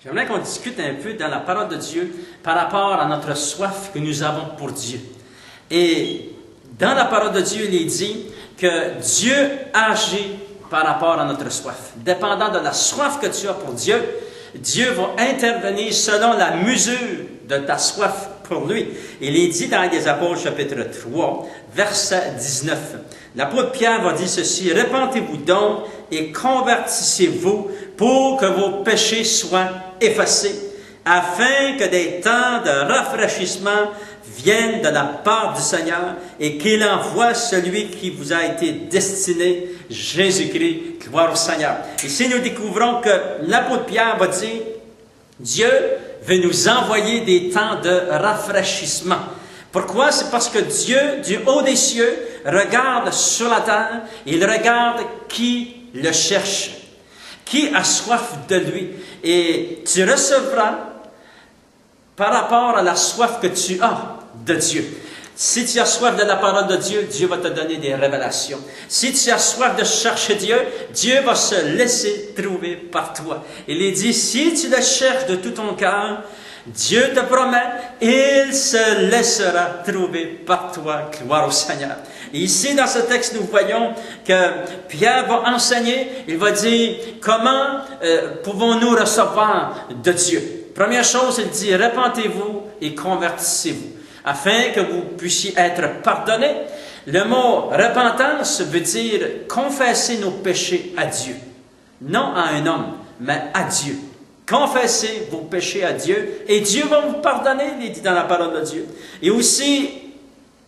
J'aimerais qu'on discute un peu dans la parole de Dieu par rapport à notre soif que nous avons pour Dieu. Et dans la parole de Dieu, il est dit que Dieu agit par rapport à notre soif. Dépendant de la soif que tu as pour Dieu, Dieu va intervenir selon la mesure de ta soif pour lui. Il est dit dans les Apôtres, chapitre 3, verset 19. L'apôtre Pierre va dire ceci: « Repentez-vous donc et convertissez-vous pour que vos péchés soient effacés, afin que des temps de rafraîchissement viennent de la part du Seigneur et qu'il envoie celui qui vous a été destiné, Jésus-Christ. Gloire au Seigneur. » Ici, nous découvrons que l'apôtre Pierre va dire, Dieu veut nous envoyer des temps de rafraîchissement. Pourquoi? C'est parce que Dieu, du haut des cieux, regarde sur la terre, il regarde qui le cherche, qui a soif de lui. Et tu recevras par rapport à la soif que tu as de Dieu. Si tu as soif de la parole de Dieu, Dieu va te donner des révélations. Si tu as soif de chercher Dieu, Dieu va se laisser trouver par toi. Il est dit, si tu le cherches de tout ton cœur, Dieu te promet, il se laissera trouver par toi. Gloire au Seigneur. Et ici, dans ce texte, nous voyons que Pierre va enseigner, il va dire, comment pouvons-nous recevoir de Dieu? Première chose, il dit, repentez-vous et convertissez-vous, afin que vous puissiez être pardonnés. Le mot repentance veut dire confesser nos péchés à Dieu. Non à un homme, mais à Dieu. Confessez vos péchés à Dieu et Dieu va vous pardonner, il est dit dans la parole de Dieu. Et aussi,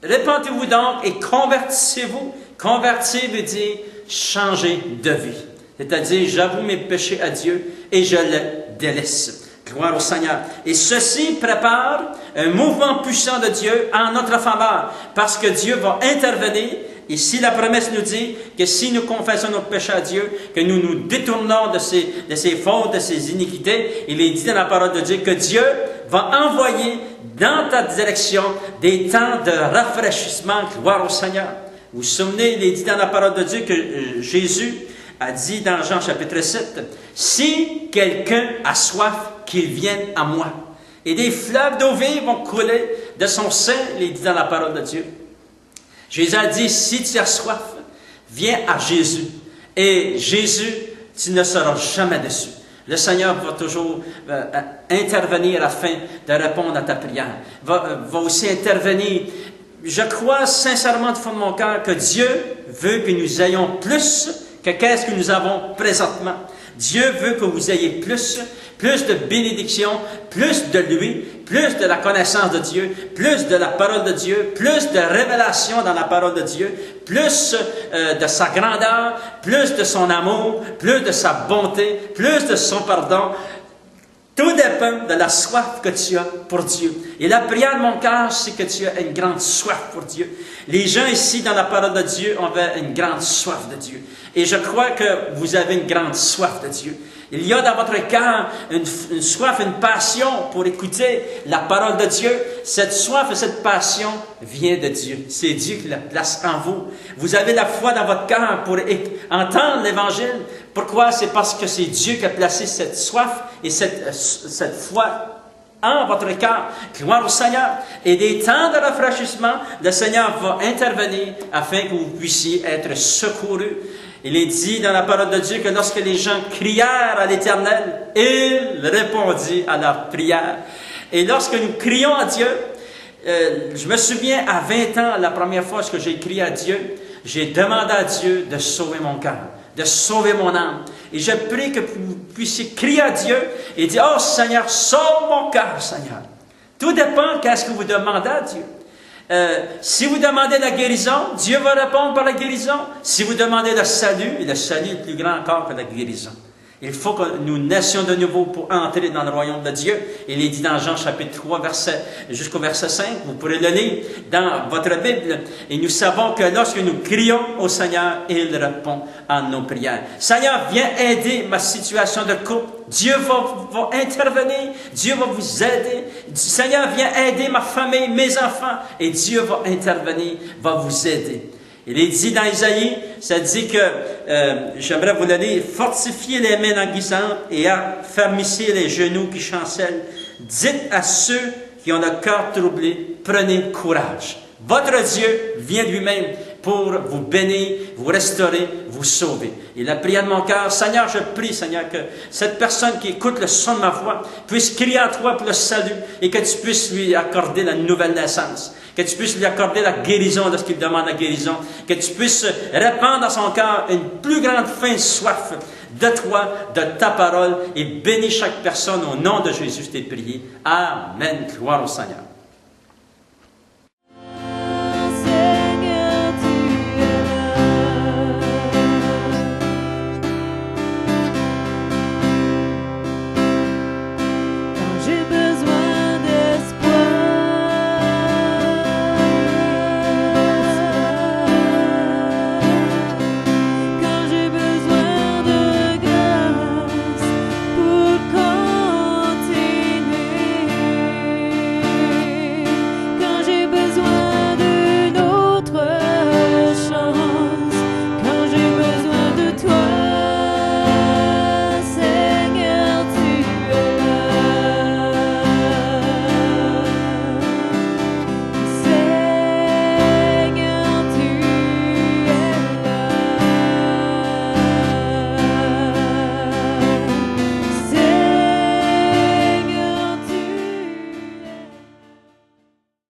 repentez-vous donc et convertissez-vous. Convertir veut dire changer de vie. C'est-à-dire, j'avoue mes péchés à Dieu et je le délaisse. Gloire au Seigneur. Et ceci prépare un mouvement puissant de Dieu en notre faveur, parce que Dieu va intervenir. Et si la promesse nous dit que si nous confessons nos péchés à Dieu, que nous nous détournons de ces fautes, de ces iniquités, il est dit dans la parole de Dieu que Dieu va envoyer dans ta direction des temps de rafraîchissement. Gloire au Seigneur. Vous vous souvenez, il est dit dans la parole de Dieu que Jésus a dit dans Jean chapitre 7, « Si quelqu'un a soif, qu'il vienne à moi. Et des fleuves d'eau vive vont couler de son sein. » Il est dit dans la parole de Dieu. Jésus a dit, si tu as soif, viens à Jésus. Et Jésus, tu ne seras jamais déçu. Le Seigneur va toujours intervenir afin de répondre à ta prière. Va aussi intervenir. Je crois sincèrement du fond de mon cœur que Dieu veut que nous ayons plus que qu'est-ce que nous avons présentement. Dieu veut que vous ayez plus de bénédiction, plus de lui, plus de la connaissance de Dieu, plus de la parole de Dieu, plus de révélation dans la parole de Dieu, plus de sa grandeur, plus de son amour, plus de sa bonté, plus de son pardon. Tout dépend de la soif que tu as pour Dieu. Et la prière de mon cœur, c'est que tu as une grande soif pour Dieu. Les gens ici, dans la parole de Dieu, avaient une grande soif de Dieu. Et je crois que vous avez une grande soif de Dieu. Il y a dans votre cœur une soif, une passion pour écouter la parole de Dieu. Cette soif et cette passion vient de Dieu. C'est Dieu qui la place en vous. Vous avez la foi dans votre cœur pour entendre l'Évangile. Pourquoi? C'est parce que c'est Dieu qui a placé cette soif et cette foi en votre cœur. Gloire au Seigneur. Et des temps de rafraîchissement, le Seigneur va intervenir afin que vous puissiez être secourus. Il est dit dans la parole de Dieu que lorsque les gens crièrent à l'Éternel, il répondit à leur prière. Et lorsque nous crions à Dieu, je me souviens à 20 ans, la première fois que j'ai crié à Dieu, j'ai demandé à Dieu de sauver mon cœur, de sauver mon âme. Et je prie que vous puissiez crier à Dieu et dire, « Oh Seigneur, sauve mon cœur, Seigneur. » Tout dépend qu'est-ce que vous demandez à Dieu. Si vous demandez la guérison, Dieu va répondre par la guérison. Si vous demandez le salut est plus grand encore que la guérison. Il faut que nous naissions de nouveau pour entrer dans le royaume de Dieu. Il est dit dans Jean chapitre 3, jusqu'au verset 5. Vous pourrez le lire dans votre Bible. Et nous savons que lorsque nous crions au Seigneur, il répond à nos prières. Seigneur, viens aider ma situation de couple. Dieu va intervenir. Dieu va vous aider. Seigneur, viens aider ma famille, mes enfants. Et Dieu va intervenir, va vous aider. Il est dit dans Isaïe, ça dit que, j'aimerais vous le lire, « Fortifiez les mains languissantes et affermissez les genoux qui chancellent. Dites à ceux qui ont le cœur troublé, prenez courage. » Votre Dieu vient lui-même pour vous bénir, vous restaurer, vous sauver. Et la prière de mon cœur, Seigneur, je prie, Seigneur, que cette personne qui écoute le son de ma voix puisse crier à toi pour le salut et que tu puisses lui accorder la nouvelle naissance, que tu puisses lui accorder la guérison lorsqu'il demande la guérison, que tu puisses répandre dans son cœur une plus grande faim et soif de toi, de ta parole, et bénis chaque personne au nom de Jésus, je t'ai prié. Amen. Gloire au Seigneur.